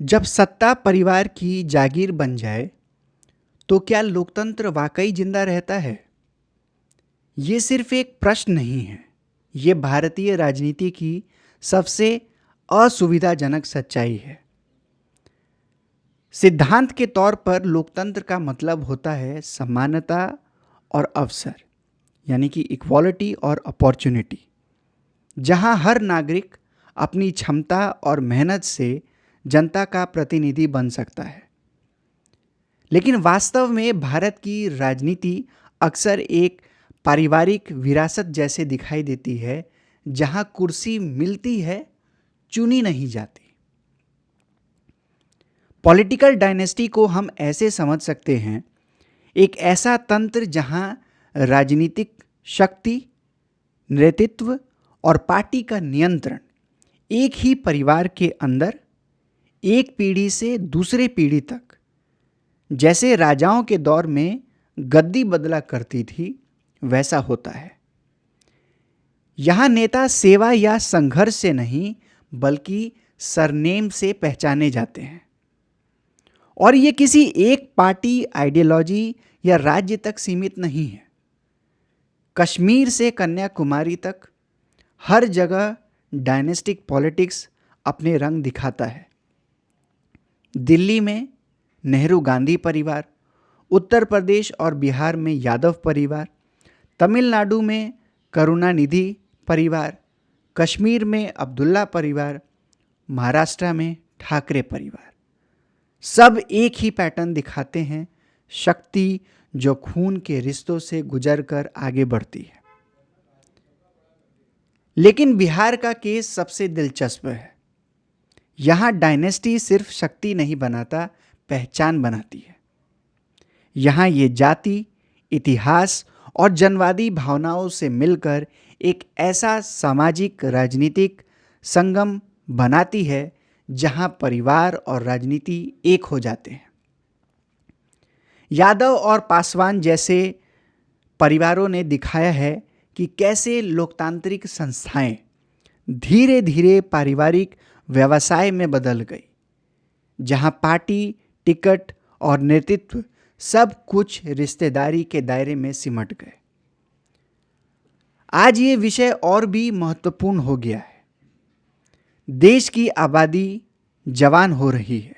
जब सत्ता परिवार की जागीर बन जाए तो क्या लोकतंत्र वाकई जिंदा रहता है? ये सिर्फ एक प्रश्न नहीं है, ये भारतीय राजनीति की सबसे असुविधाजनक सच्चाई है। सिद्धांत के तौर पर लोकतंत्र का मतलब होता है समानता और अवसर, यानी कि इक्वालिटी और अपॉर्चुनिटी, जहां हर नागरिक अपनी क्षमता और मेहनत से जनता का प्रतिनिधि बन सकता है। लेकिन वास्तव में भारत की राजनीति अक्सर एक पारिवारिक विरासत जैसे दिखाई देती है, जहां कुर्सी मिलती है, चुनी नहीं जाती। पॉलिटिकल डायनेस्टी को हम ऐसे समझ सकते हैं, एक ऐसा तंत्र जहां राजनीतिक शक्ति, नेतृत्व और पार्टी का नियंत्रण एक ही परिवार के अंदर एक पीढ़ी से दूसरे पीढ़ी तक, जैसे राजाओं के दौर में गद्दी बदला करती थी, वैसा होता है। यहां नेता सेवा या संघर्ष से नहीं बल्कि सरनेम से पहचाने जाते हैं। और ये किसी एक पार्टी, आइडियोलॉजी या राज्य तक सीमित नहीं है। कश्मीर से कन्याकुमारी तक हर जगह डायनेस्टिक पॉलिटिक्स अपने रंग दिखाता है। दिल्ली में नेहरू गांधी परिवार, उत्तर प्रदेश और बिहार में यादव परिवार, तमिलनाडु में करुणानिधि परिवार, कश्मीर में अब्दुल्ला परिवार, महाराष्ट्र में ठाकरे परिवार, सब एक ही पैटर्न दिखाते हैं, शक्ति जो खून के रिश्तों से गुजरकर आगे बढ़ती है। लेकिन बिहार का केस सबसे दिलचस्प है। यहां डायनेस्टी सिर्फ शक्ति नहीं बनाता, पहचान बनाती है। यहां ये जाति, इतिहास और जनवादी भावनाओं से मिलकर एक ऐसा सामाजिक राजनीतिक संगम बनाती है जहां परिवार और राजनीति एक हो जाते हैं। यादव और पासवान जैसे परिवारों ने दिखाया है कि कैसे लोकतांत्रिक संस्थाएं धीरे धीरे पारिवारिक व्यवसाय में बदल गई, जहां पार्टी, टिकट और नेतृत्व सब कुछ रिश्तेदारी के दायरे में सिमट गए। आज ये विषय और भी महत्वपूर्ण हो गया है। देश की आबादी जवान हो रही है,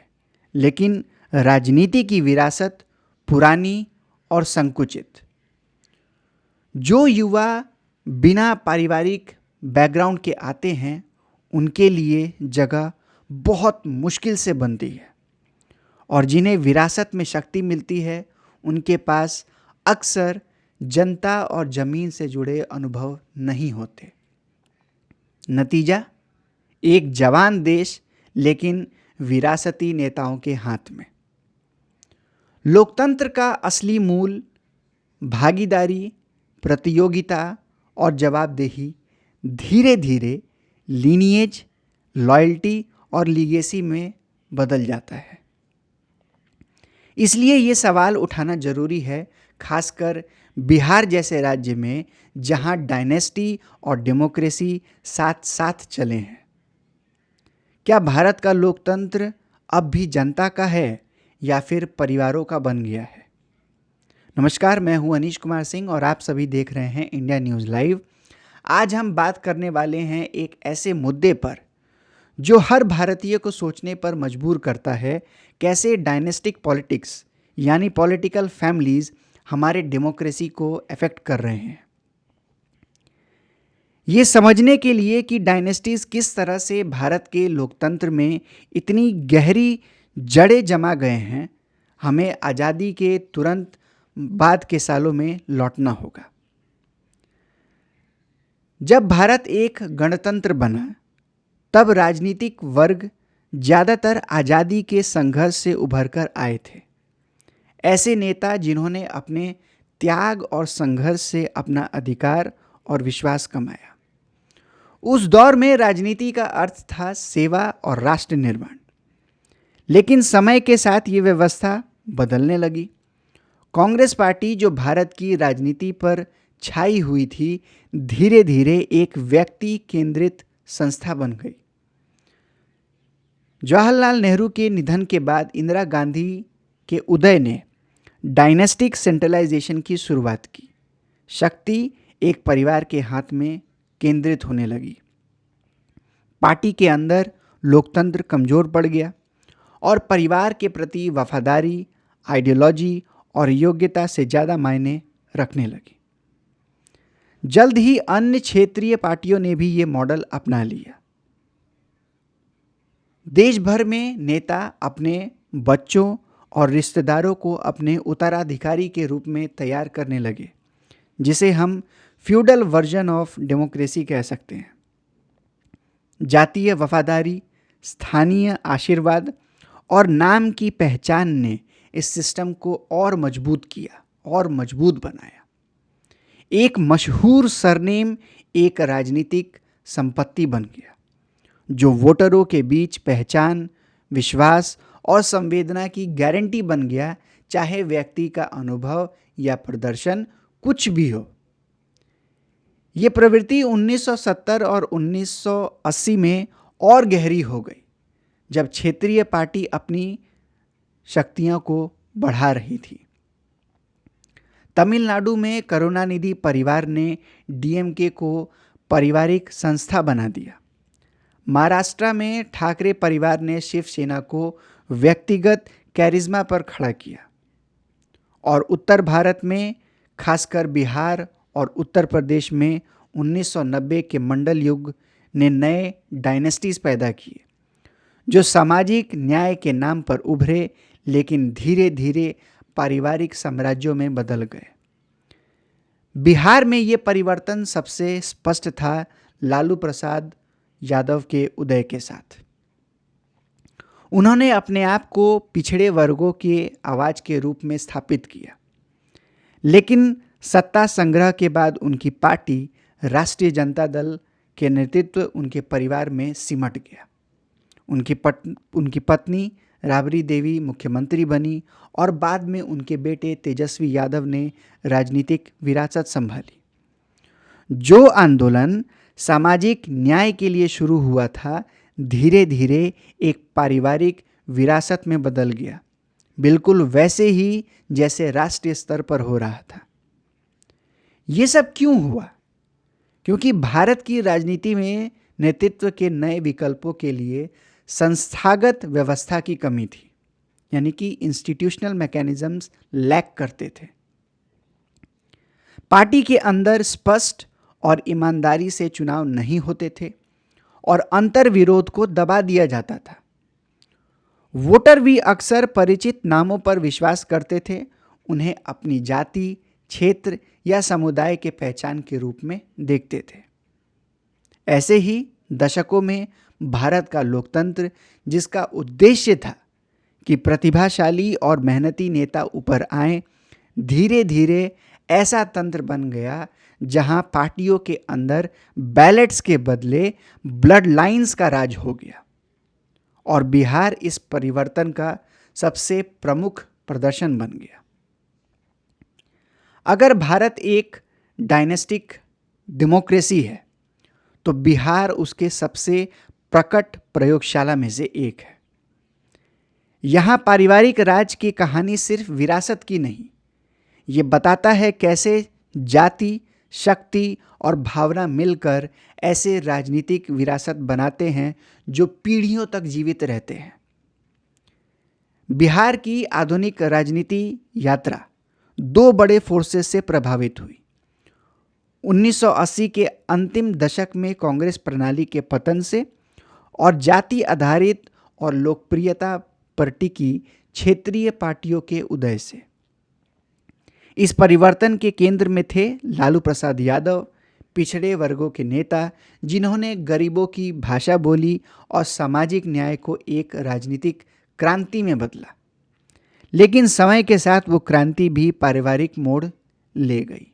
लेकिन राजनीति की विरासत पुरानी और संकुचित। जो युवा बिना पारिवारिक बैकग्राउंड के आते हैं, उनके लिए जगह बहुत मुश्किल से बनती है, और जिन्हें विरासत में शक्ति मिलती है, उनके पास अक्सर जनता और जमीन से जुड़े अनुभव नहीं होते। नतीजा, एक जवान देश लेकिन विरासती नेताओं के हाथ में। लोकतंत्र का असली मूल भागीदारी, प्रतियोगिता और जवाबदेही धीरे धीरे लीनिएज, लॉयल्टी और लीगेसी में बदल जाता है। इसलिए ये सवाल उठाना जरूरी है, खासकर बिहार जैसे राज्य में जहां डायनेस्टी और डेमोक्रेसी साथ साथ चले हैं। क्या भारत का लोकतंत्र अब भी जनता का है या फिर परिवारों का बन गया है? नमस्कार, मैं हूं अनीश कुमार सिंह और आप सभी देख रहे हैं इंडिया न्यूज़ लाइव। आज हम बात करने वाले हैं एक ऐसे मुद्दे पर जो हर भारतीय को सोचने पर मजबूर करता है, कैसे डायनेस्टिक पॉलिटिक्स यानी पॉलिटिकल फैमिलीज हमारे डेमोक्रेसी को अफेक्ट कर रहे हैं। ये समझने के लिए कि डायनेस्टीज किस तरह से भारत के लोकतंत्र में इतनी गहरी जड़ें जमा गए हैं, हमें आज़ादी के तुरंत बाद के सालों में लौटना होगा। जब भारत एक गणतंत्र बना, तब राजनीतिक वर्ग ज़्यादातर आज़ादी के संघर्ष से उभरकर आए थे। ऐसे नेता जिन्होंने अपने त्याग और संघर्ष से अपना अधिकार और विश्वास कमाया। उस दौर में राजनीति का अर्थ था सेवा और राष्ट्र निर्माण। लेकिन समय के साथ ये व्यवस्था बदलने लगी। कांग्रेस पार्टी, जो भारत की राजनीति पर छाई हुई थी, धीरे धीरे एक व्यक्ति केंद्रित संस्था बन गई। जवाहरलाल नेहरू के निधन के बाद इंदिरा गांधी के उदय ने डायनेस्टिक सेंट्रलाइजेशन की शुरुआत की। शक्ति एक परिवार के हाथ में केंद्रित होने लगी। पार्टी के अंदर लोकतंत्र कमजोर पड़ गया और परिवार के प्रति वफादारी, आइडियोलॉजी और योग्यता से ज़्यादा मायने रखने लगी। जल्द ही अन्य क्षेत्रीय पार्टियों ने भी ये मॉडल अपना लिया। देश भर में नेता अपने बच्चों और रिश्तेदारों को अपने उत्तराधिकारी के रूप में तैयार करने लगे, जिसे हम फ्यूडल वर्जन ऑफ डेमोक्रेसी कह सकते हैं। जातीय वफादारी, स्थानीय आशीर्वाद और नाम की पहचान ने इस सिस्टम को और मजबूत किया और मजबूत बनाया। एक मशहूर सरनेम एक राजनीतिक संपत्ति बन गया, जो वोटरों के बीच पहचान, विश्वास और संवेदना की गारंटी बन गया, चाहे व्यक्ति का अनुभव या प्रदर्शन कुछ भी हो। ये प्रवृत्ति 1970 और 1980 में और गहरी हो गई, जब क्षेत्रीय पार्टी अपनी शक्तियों को बढ़ा रही थी। तमिलनाडु में करुणानिधि परिवार ने डीएमके को पारिवारिक संस्था बना दिया। महाराष्ट्र में ठाकरे परिवार ने शिवसेना को व्यक्तिगत कैरिज्मा पर खड़ा किया और उत्तर भारत में, खासकर बिहार और उत्तर प्रदेश में 1990 के मंडल युग ने नए डायनेस्टीज पैदा किए, जो सामाजिक न्याय के नाम पर उभरे, लेकिन धीरे धीरे पारिवारिक साम्राज्यों में बदल गए। बिहार में ये परिवर्तन सबसे स्पष्ट था लालू प्रसाद यादव के उदय के साथ। उन्होंने अपने आप को पिछड़े वर्गों के आवाज के रूप में स्थापित किया, लेकिन सत्ता संग्रह के बाद उनकी पार्टी राष्ट्रीय जनता दल के नेतृत्व उनके परिवार में सिमट गया। उनकी पत्नी राबड़ी देवी मुख्यमंत्री बनी और बाद में उनके बेटे तेजस्वी यादव ने राजनीतिक विरासत संभाली। जो आंदोलन सामाजिक न्याय के लिए शुरू हुआ था, धीरे धीरे एक पारिवारिक विरासत में बदल गया, बिल्कुल वैसे ही जैसे राष्ट्रीय स्तर पर हो रहा था। ये सब क्यों हुआ? क्योंकि भारत की राजनीति में नेतृत्व के नए विकल्पों के लिए संस्थागत व्यवस्था की कमी थी, यानी कि इंस्टीट्यूशनल मैकेनिज्म्स लैक करते थे। पार्टी के अंदर स्पष्ट और ईमानदारी से चुनाव नहीं होते थे और अंतर विरोध को दबा दिया जाता था। वोटर भी अक्सर परिचित नामों पर विश्वास करते थे, उन्हें अपनी जाति, क्षेत्र या समुदाय के पहचान के रूप में देखते थे। ऐसे ही दशकों में भारत का लोकतंत्र, जिसका उद्देश्य था कि प्रतिभाशाली और मेहनती नेता ऊपर आए, धीरे धीरे ऐसा तंत्र बन गया जहां पार्टियों के अंदर बैलेट्स के बदले ब्लड लाइंस का राज हो गया। और बिहार इस परिवर्तन का सबसे प्रमुख प्रदर्शन बन गया। अगर भारत एक डायनेस्टिक डेमोक्रेसी है, तो बिहार उसके सबसे प्रकट प्रयोगशाला में से एक है। यहाँ पारिवारिक राज की कहानी सिर्फ विरासत की नहीं, ये बताता है कैसे जाति, शक्ति और भावना मिलकर ऐसे राजनीतिक विरासत बनाते हैं जो पीढ़ियों तक जीवित रहते हैं। बिहार की आधुनिक राजनीति यात्रा दो बड़े फोर्सेस से प्रभावित हुई। 1980 के अंतिम दशक में कांग्रेस प्रणाली के पतन से और जाति आधारित और लोकप्रियता पर टिकी क्षेत्रीय पार्टियों के उदय से। इस परिवर्तन के केंद्र में थे लालू प्रसाद यादव, पिछड़े वर्गों के नेता जिन्होंने गरीबों की भाषा बोली और सामाजिक न्याय को एक राजनीतिक क्रांति में बदला। लेकिन समय के साथ वो क्रांति भी पारिवारिक मोड़ ले गई।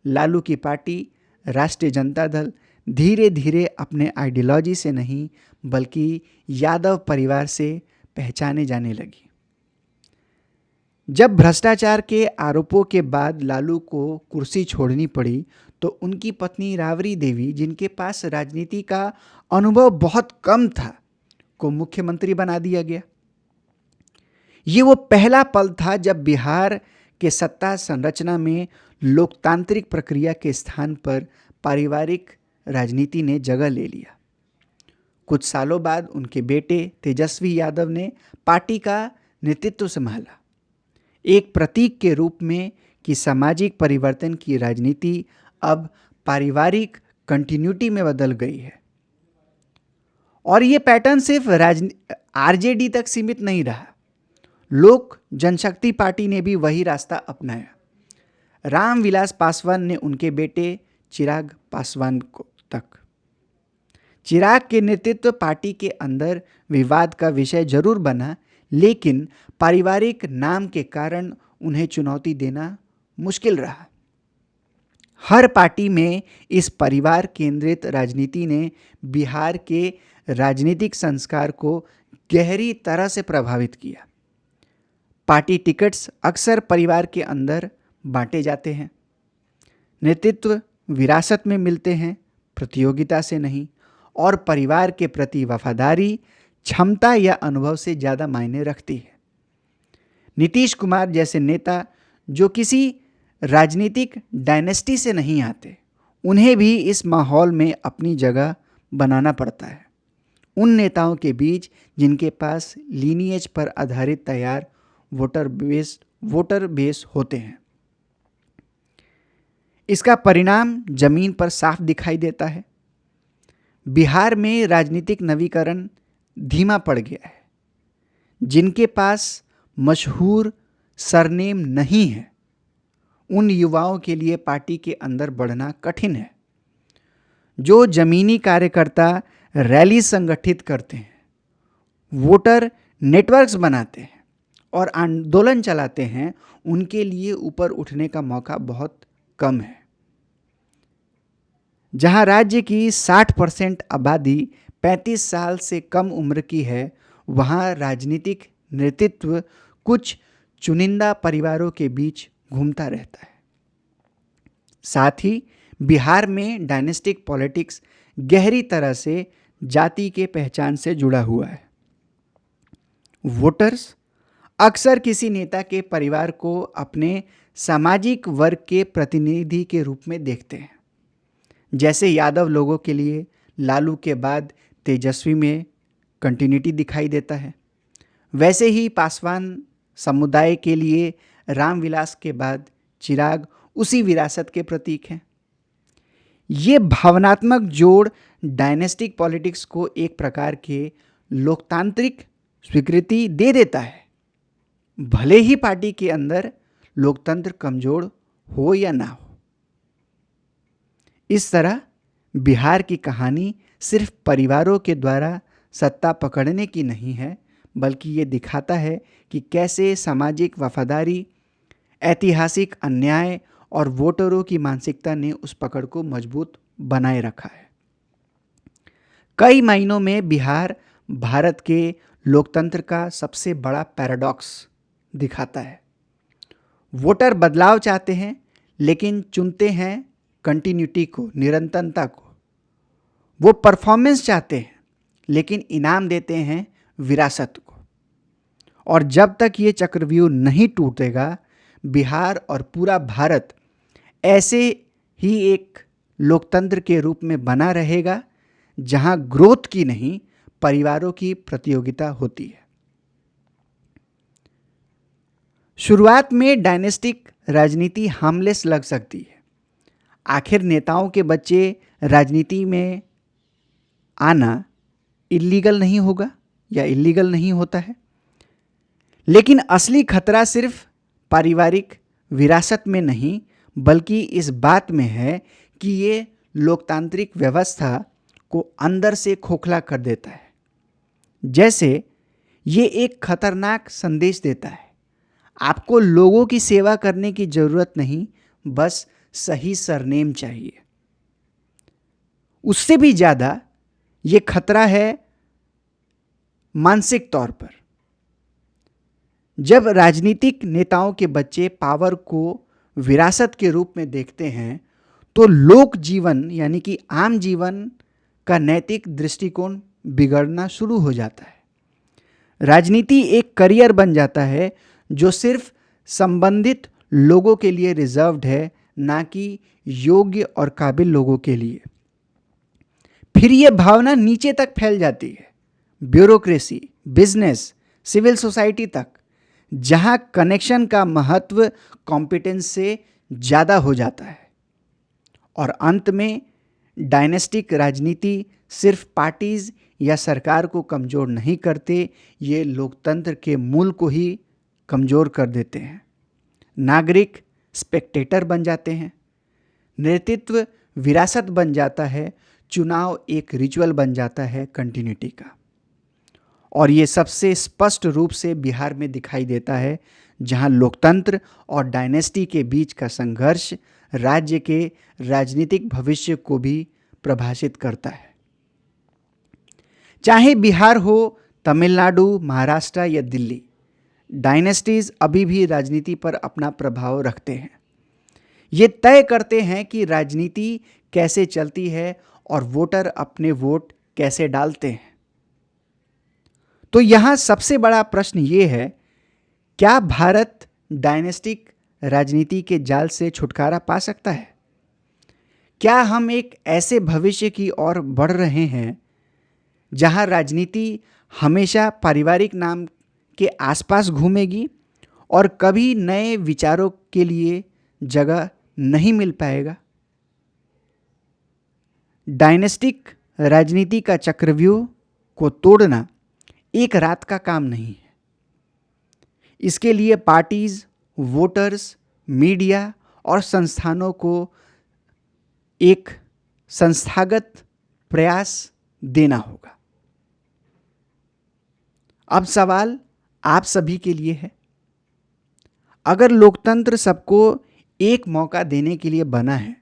लालू की पार्टी राष्ट्रीय जनता दल धीरे धीरे अपने आइडियोलॉजी से नहीं, बल्कि यादव परिवार से पहचाने जाने लगी। जब भ्रष्टाचार के आरोपों के बाद लालू को कुर्सी छोड़नी पड़ी, तो उनकी पत्नी राबड़ी देवी, जिनके पास राजनीति का अनुभव बहुत कम था, को मुख्यमंत्री बना दिया गया। ये वो पहला पल था जब बिहार के सत्ता संरचना में लोकतांत्रिक प्रक्रिया के स्थान पर पारिवारिक राजनीति ने जगह ले लिया। कुछ सालों बाद उनके बेटे तेजस्वी यादव ने पार्टी का नेतृत्व संभाला, एक प्रतीक के रूप में कि सामाजिक परिवर्तन की राजनीति अब पारिवारिक कंटिन्यूटी में बदल गई है। और ये पैटर्न सिर्फ आरजेडी तक सीमित नहीं रहा। लोक जनशक्ति पार्टी ने भी वही रास्ता अपनाया। रामविलास पासवान ने उनके बेटे चिराग पासवान को तक। चिराग के नेतृत्व पार्टी के अंदर विवाद का विषय जरूर बना, लेकिन पारिवारिक नाम के कारण उन्हें चुनौती देना मुश्किल रहा। हर पार्टी में इस परिवार केंद्रित राजनीति ने बिहार के राजनीतिक संस्कार को गहरी तरह से प्रभावित किया। पार्टी टिकट्स अक्सर परिवार के अंदर बांटे जाते हैं। नेतृत्व विरासत में मिलते हैं, प्रतियोगिता से नहीं, और परिवार के प्रति वफादारी क्षमता या अनुभव से ज़्यादा मायने रखती है। नीतीश कुमार जैसे नेता जो किसी राजनीतिक डायनेस्टी से नहीं आते, उन्हें भी इस माहौल में अपनी जगह बनाना पड़ता है। उन नेताओं के बीच जिनके पास लीनिएज पर आधारित तैयार वोटर बेस होते हैं। इसका परिणाम जमीन पर साफ दिखाई देता है। बिहार में राजनीतिक नवीकरण धीमा पड़ गया है। जिनके पास मशहूर सरनेम नहीं है, उन युवाओं के लिए पार्टी के अंदर बढ़ना कठिन है। जो जमीनी कार्यकर्ता रैली संगठित करते हैं, वोटर नेटवर्क्स बनाते हैं और आंदोलन चलाते हैं, उनके लिए ऊपर उठने का मौका बहुत कम है। जहां राज्य की 60% आबादी 35 साल से कम उम्र की है, वहां राजनीतिक नेतृत्व कुछ चुनिंदा परिवारों के बीच घूमता रहता है। साथ ही बिहार में डायनेस्टिक पॉलिटिक्स गहरी तरह से जाति के पहचान से जुड़ा हुआ है। वोटर्स अक्सर किसी नेता के परिवार को अपने सामाजिक वर्ग के प्रतिनिधि के रूप में देखते हैं। जैसे यादव लोगों के लिए लालू के बाद तेजस्वी में कंटिन्यूटी दिखाई देता है, वैसे ही पासवान समुदाय के लिए रामविलास के बाद चिराग उसी विरासत के प्रतीक हैं। ये भावनात्मक जोड़ डायनेस्टिक पॉलिटिक्स को एक प्रकार के लोकतांत्रिक स्वीकृति दे देता है, भले ही पार्टी के अंदर लोकतंत्र कमजोर हो या ना हो। इस तरह बिहार की कहानी सिर्फ परिवारों के द्वारा सत्ता पकड़ने की नहीं है, बल्कि ये दिखाता है कि कैसे सामाजिक वफादारी, ऐतिहासिक अन्याय और वोटरों की मानसिकता ने उस पकड़ को मजबूत बनाए रखा है। कई मायनों में बिहार भारत के लोकतंत्र का सबसे बड़ा पैराडॉक्स दिखाता है। वोटर बदलाव चाहते हैं, लेकिन चुनते हैं कंटिन्यूटी को, निरंतरता को। वो परफॉर्मेंस चाहते हैं, लेकिन इनाम देते हैं विरासत को। और जब तक ये चक्रव्यूह नहीं टूटेगा, बिहार और पूरा भारत ऐसे ही एक लोकतंत्र के रूप में बना रहेगा, जहां ग्रोथ की नहीं, परिवारों की प्रतियोगिता होती है। शुरुआत में डायनेस्टिक राजनीति हार्मलेस लग सकती है। आखिर नेताओं के बच्चे राजनीति में आना इलीगल नहीं होगा या इलीगल नहीं होता है। लेकिन असली खतरा सिर्फ पारिवारिक विरासत में नहीं, बल्कि इस बात में है कि ये लोकतांत्रिक व्यवस्था को अंदर से खोखला कर देता है। जैसे ये एक खतरनाक संदेश देता है, आपको लोगों की सेवा करने की जरूरत नहीं, बस सही सरनेम चाहिए। उससे भी ज्यादा ये खतरा है मानसिक तौर पर। जब राजनीतिक नेताओं के बच्चे पावर को विरासत के रूप में देखते हैं, तो लोक जीवन यानी कि आम जीवन का नैतिक दृष्टिकोण बिगड़ना शुरू हो जाता है। राजनीति एक करियर बन जाता है जो सिर्फ संबंधित लोगों के लिए रिजर्व्ड है, ना कि योग्य और काबिल लोगों के लिए। फिर यह भावना नीचे तक फैल जाती है, ब्यूरोक्रेसी, बिजनेस, सिविल सोसाइटी तक, जहां कनेक्शन का महत्व कॉम्पिटेंस से ज़्यादा हो जाता है। और अंत में डायनेस्टिक राजनीति सिर्फ पार्टीज या सरकार को कमज़ोर नहीं करते, ये लोकतंत्र के मूल को ही कमज़ोर कर देते हैं। नागरिक स्पेक्टेटर बन जाते हैं, नेतृत्व विरासत बन जाता है, चुनाव एक रिचुअल बन जाता है कंटिन्यूटी का। और ये सबसे स्पष्ट रूप से बिहार में दिखाई देता है, जहां लोकतंत्र और डायनेस्टी के बीच का संघर्ष राज्य के राजनीतिक भविष्य को भी प्रभावित करता है। चाहे बिहार हो, तमिलनाडु, महाराष्ट्र या दिल्ली, डायनेस्टीज अभी भी राजनीति पर अपना प्रभाव रखते हैं। ये तय करते हैं कि राजनीति कैसे चलती है और वोटर अपने वोट कैसे डालते हैं। तो यहाँ सबसे बड़ा प्रश्न ये है, क्या भारत डायनेस्टिक राजनीति के जाल से छुटकारा पा सकता है? क्या हम एक ऐसे भविष्य की ओर बढ़ रहे हैं जहां राजनीति हमेशा पारिवारिक नाम के आसपास घूमेगी और कभी नए विचारों के लिए जगह नहीं मिल पाएगा? डायनेस्टिक राजनीति का चक्रव्यूह को तोड़ना एक रात का काम नहीं है। इसके लिए पार्टीज, वोटर्स, मीडिया और संस्थानों को एक संस्थागत प्रयास देना होगा। अब सवाल आप सभी के लिए है, अगर लोकतंत्र सबको एक मौका देने के लिए बना है,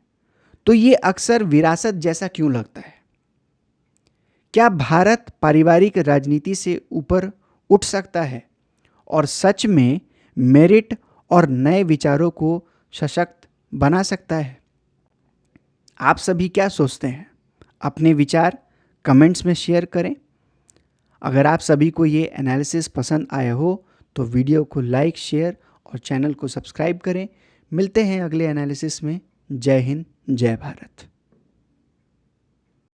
तो ये अक्सर विरासत जैसा क्यों लगता है? क्या भारत पारिवारिक राजनीति से ऊपर उठ सकता है और सच में मेरिट और नए विचारों को सशक्त बना सकता है? आप सभी क्या सोचते हैं? अपने विचार कमेंट्स में शेयर करें। अगर आप सभी को ये एनालिसिस पसंद आया हो तो वीडियो को लाइक, शेयर और चैनल को सब्सक्राइब करें। मिलते हैं अगले एनालिसिस में। जय हिंद, जय भारत।